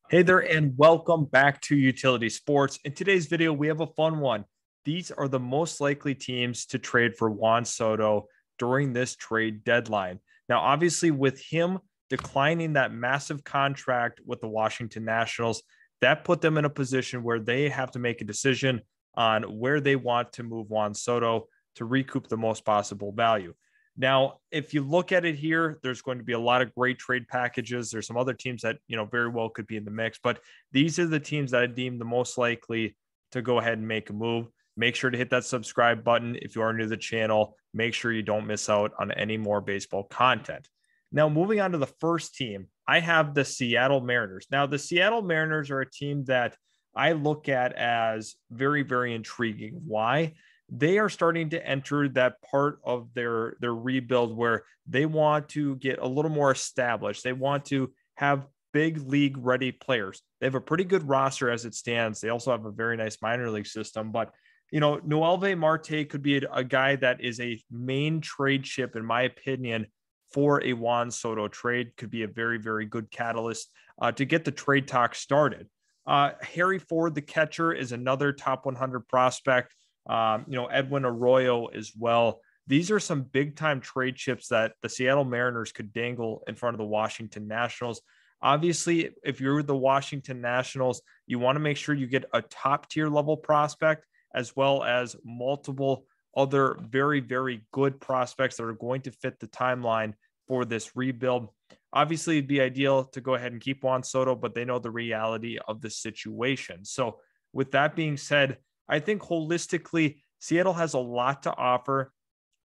Hey there, and welcome back to Utility Sports. In today's video, we have a fun one. These are the most likely teams to trade for Juan Soto during this trade deadline. Now, obviously, with him declining that massive contract with the Washington Nationals, that put them in a position where they have to make a decision on where they want to move Juan Soto to recoup the most possible value. Now, if you look at it here, there's going to be a lot of great trade packages. There's some other teams that, very well could be in the mix, but these are the teams that I deem the most likely to go ahead and make a move. Make sure to hit that subscribe button if you are new to the channel. Make sure you don't miss out on any more baseball content. Now, moving on to the first team, I have the Seattle Mariners. Now, the Seattle Mariners are a team that I look at as very, very intriguing. Why? They are starting to enter that part of their rebuild where they want to get a little more established. They want to have big league ready players. They have a pretty good roster as it stands. They also have a very nice minor league system, but Noelvi Marte could be a guy that is a main trade chip, in my opinion, for a Juan Soto trade. Could be a very, very good catalyst to get the trade talk started. Harry Ford, the catcher, is another top 100 prospect. Edwin Arroyo as well. These are some big time trade chips that the Seattle Mariners could dangle in front of the Washington Nationals. Obviously, if you're the Washington Nationals, you want to make sure you get a top tier level prospect as well as multiple other very, very good prospects that are going to fit the timeline for this rebuild. Obviously, it'd be ideal to go ahead and keep Juan Soto, but they know the reality of the situation. So, with that being said, I think holistically, Seattle has a lot to offer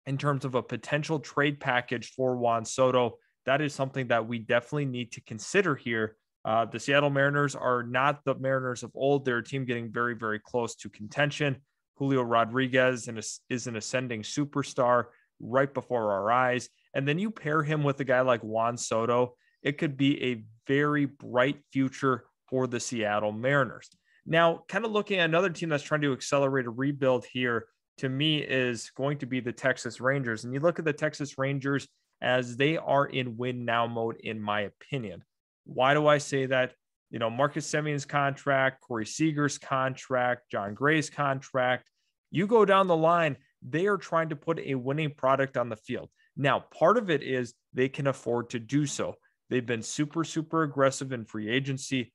in terms of a potential trade package for Juan Soto. That is something that we definitely need to consider here. The Seattle Mariners are not the Mariners of old. They're a team getting very, very close to contention. Julio Rodriguez is an ascending superstar right before our eyes. And then you pair him with a guy like Juan Soto, it could be a very bright future for the Seattle Mariners. Now, kind of looking at another team that's trying to accelerate a rebuild here, to me, is going to be the Texas Rangers. And you look at the Texas Rangers as they are in win now mode, in my opinion. Why do I say that? Marcus Semion's contract, Corey Seager's contract, John Gray's contract, you go down the line, they are trying to put a winning product on the field. Now, part of it is they can afford to do so. They've been super, super aggressive in free agency.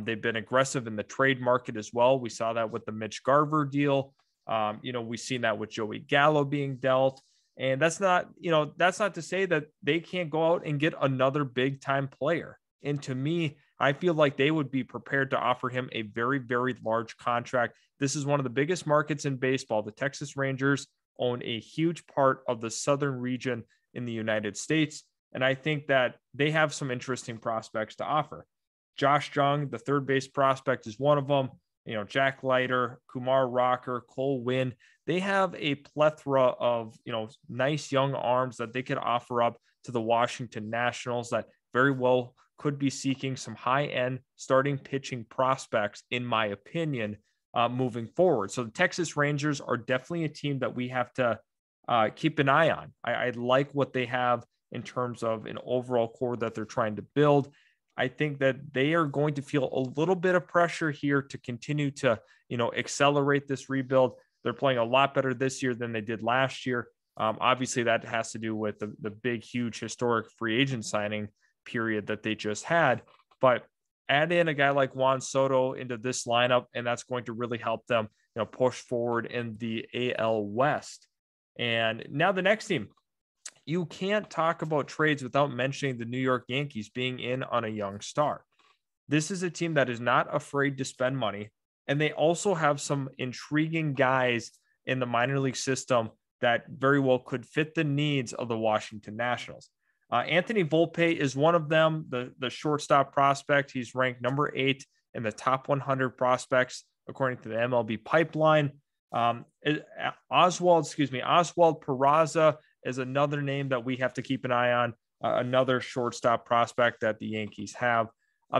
They've been aggressive in the trade market as well. We saw that with the Mitch Garver deal. We've seen that with Joey Gallo being dealt. And that's not to say that they can't go out and get another big time player. And to me, I feel like they would be prepared to offer him a very, very large contract. This is one of the biggest markets in baseball. The Texas Rangers own a huge part of the southern region in the United States. And I think that they have some interesting prospects to offer. Josh Jung, the third base prospect, is one of them. Jack Leiter, Kumar Rocker, Cole Winn. They have a plethora of, nice young arms that they could offer up to the Washington Nationals that very well could be seeking some high-end starting pitching prospects, in my opinion, moving forward. So the Texas Rangers are definitely a team that we have to keep an eye on. I like what they have in terms of an overall core that they're trying to build. I think that they are going to feel a little bit of pressure here to continue to, accelerate this rebuild. They're playing a lot better this year than they did last year. Obviously, that has to do with the big, huge, historic free agent signing period that they just had. But add in a guy like Juan Soto into this lineup, and that's going to really help them, push forward in the AL West. And now the next team. You can't talk about trades without mentioning the New York Yankees being in on a young star. This is a team that is not afraid to spend money, and they also have some intriguing guys in the minor league system that very well could fit the needs of the Washington Nationals. Anthony Volpe is one of them, the shortstop prospect. He's ranked number 8 in the top 100 prospects, according to the MLB pipeline. Oswald Peraza is another name that we have to keep an eye on, another shortstop prospect that the Yankees have.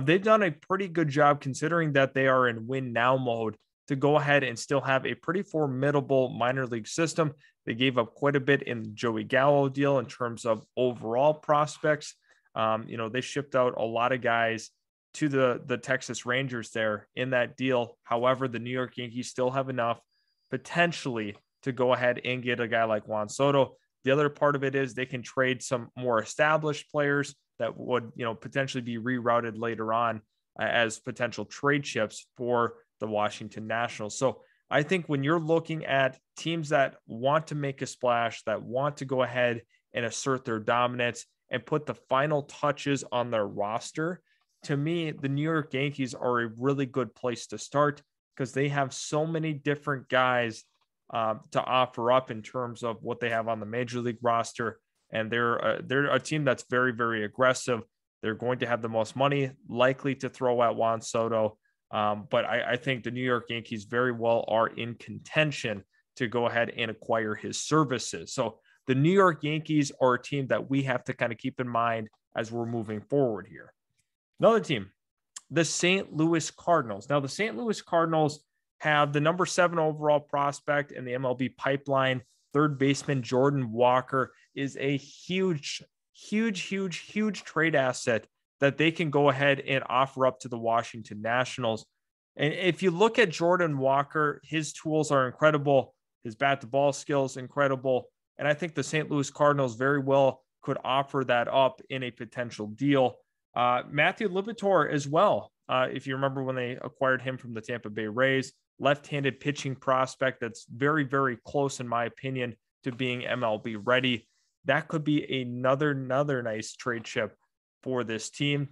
They've done a pretty good job, considering that they are in win now mode, to go ahead and still have a pretty formidable minor league system. They gave up quite a bit in the Joey Gallo deal in terms of overall prospects. They shipped out a lot of guys to the Texas Rangers there in that deal. However, the New York Yankees still have enough potentially to go ahead and get a guy like Juan Soto. The other part of it is they can trade some more established players that would, potentially be rerouted later on as potential trade chips for the Washington Nationals. So I think when you're looking at teams that want to make a splash, that want to go ahead and assert their dominance and put the final touches on their roster, to me, the New York Yankees are a really good place to start because they have so many different guys to offer up in terms of what they have on the major league roster. And they're a team that's very, very aggressive. They're going to have the most money likely to throw at Juan Soto. But I think the New York Yankees very well are in contention to go ahead and acquire his services. So the New York Yankees are a team that we have to kind of keep in mind as we're moving forward here. Another team, the St. Louis Cardinals. Now, the St. Louis Cardinals have the number 7 overall prospect in the MLB pipeline. Third baseman Jordan Walker is a huge trade asset that they can go ahead and offer up to the Washington Nationals. And if you look at Jordan Walker, his tools are incredible. His bat to ball skills, incredible. And I think the St. Louis Cardinals very well could offer that up in a potential deal. Matthew Liberatore as well. If you remember when they acquired him from the Tampa Bay Rays, left-handed pitching prospect that's very, very close, in my opinion, to being MLB ready. That could be another nice trade chip for this team.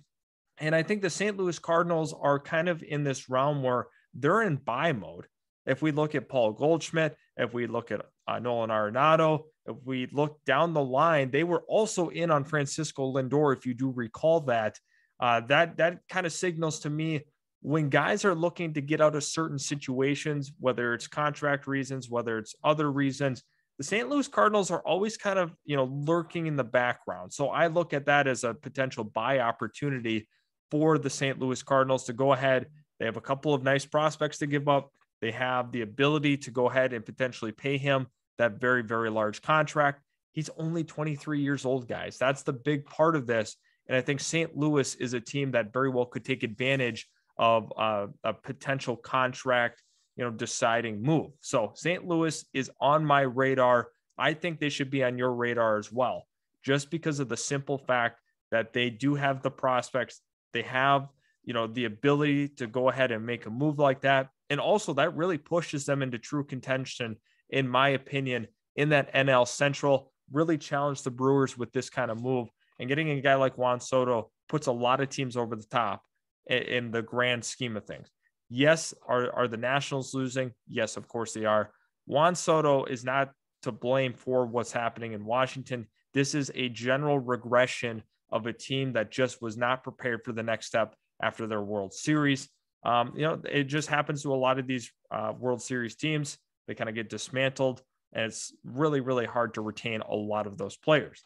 And I think the St. Louis Cardinals are kind of in this realm where they're in buy mode. If we look at Paul Goldschmidt, if we look at Nolan Arenado, if we look down the line, they were also in on Francisco Lindor, if you do recall that. That kind of signals to me when guys are looking to get out of certain situations, whether it's contract reasons, whether it's other reasons, the St. Louis Cardinals are always kind of, lurking in the background. So I look at that as a potential buy opportunity for the St. Louis Cardinals to go ahead. They have a couple of nice prospects to give up. They have the ability to go ahead and potentially pay him that very, very large contract. He's only 23 years old, guys. That's the big part of this. And I think St. Louis is a team that very well could take advantage of a potential contract, deciding move. So St. Louis is on my radar. I think they should be on your radar as well, just because of the simple fact that they do have the prospects. They have, the ability to go ahead and make a move like that. And also that really pushes them into true contention, in my opinion, in that NL Central. Really challenge the Brewers with this kind of move. And getting a guy like Juan Soto puts a lot of teams over the top in the grand scheme of things. Yes, are the Nationals losing? Yes, of course they are. Juan Soto is not to blame for what's happening in Washington. This is a general regression of a team that just was not prepared for the next step after their World Series. It just happens to a lot of these World Series teams. They kind of get dismantled, and it's really, really hard to retain a lot of those players.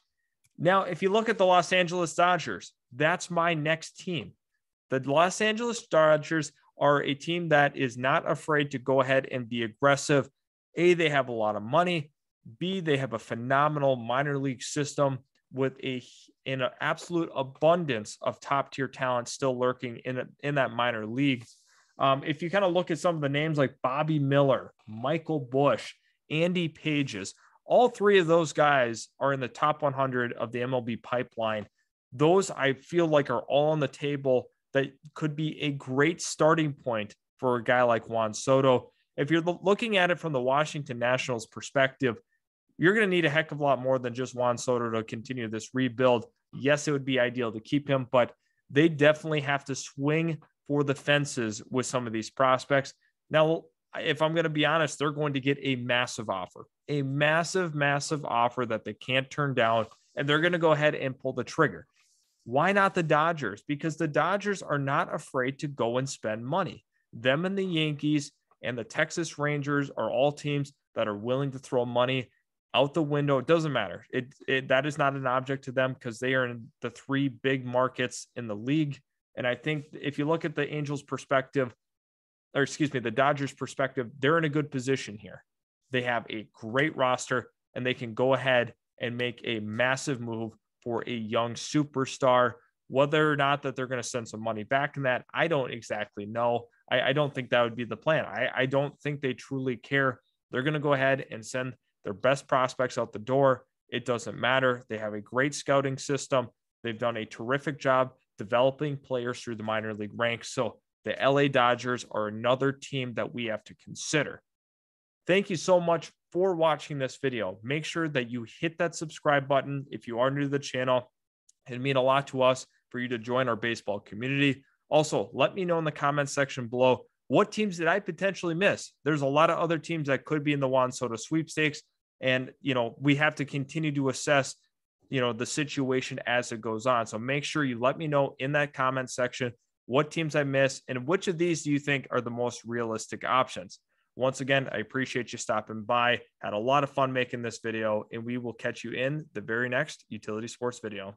Now, if you look at the Los Angeles Dodgers, that's my next team. The Los Angeles Dodgers are a team that is not afraid to go ahead and be aggressive. A, they have a lot of money. B, they have a phenomenal minor league system with an absolute abundance of top tier talent still lurking in that minor league. If you kind of look at some of the names like Bobby Miller, Michael Busch, Andy Pages, all three of those guys are in the top 100 of the MLB pipeline. Those I feel like are all on the table that could be a great starting point for a guy like Juan Soto. If you're looking at it from the Washington Nationals perspective, you're going to need a heck of a lot more than just Juan Soto to continue this rebuild. Yes, it would be ideal to keep him, but they definitely have to swing for the fences with some of these prospects. Now, if I'm going to be honest, they're going to get a massive offer that they can't turn down, and they're going to go ahead and pull the trigger. Why not the Dodgers? Because the Dodgers are not afraid to go and spend money. Them and the Yankees and the Texas Rangers are all teams that are willing to throw money out the window. It doesn't matter. That is not an object to them because they are in the three big markets in the league. And I think if you look at the the Dodgers perspective, they're in a good position here. They have a great roster and they can go ahead and make a massive move for a young superstar. Whether or not that they're going to send some money back in that, I don't exactly know. I don't think that would be the plan. I don't think they truly care. They're going to go ahead and send their best prospects out the door. It doesn't matter. They have a great scouting system. They've done a terrific job developing players through the minor league ranks. So the LA Dodgers are another team that we have to consider. Thank you so much for watching this video. Make sure that you hit that subscribe button if you are new to the channel. It'd mean a lot to us for you to join our baseball community. Also, let me know in the comments section below, what teams did I potentially miss? There's a lot of other teams that could be in the Juan Soto sweepstakes. And, we have to continue to assess, the situation as it goes on. So make sure you let me know in that comment section what teams I missed and which of these do you think are the most realistic options. Once again, I appreciate you stopping by. Had a lot of fun making this video, and we will catch you in the very next Utility Sports video.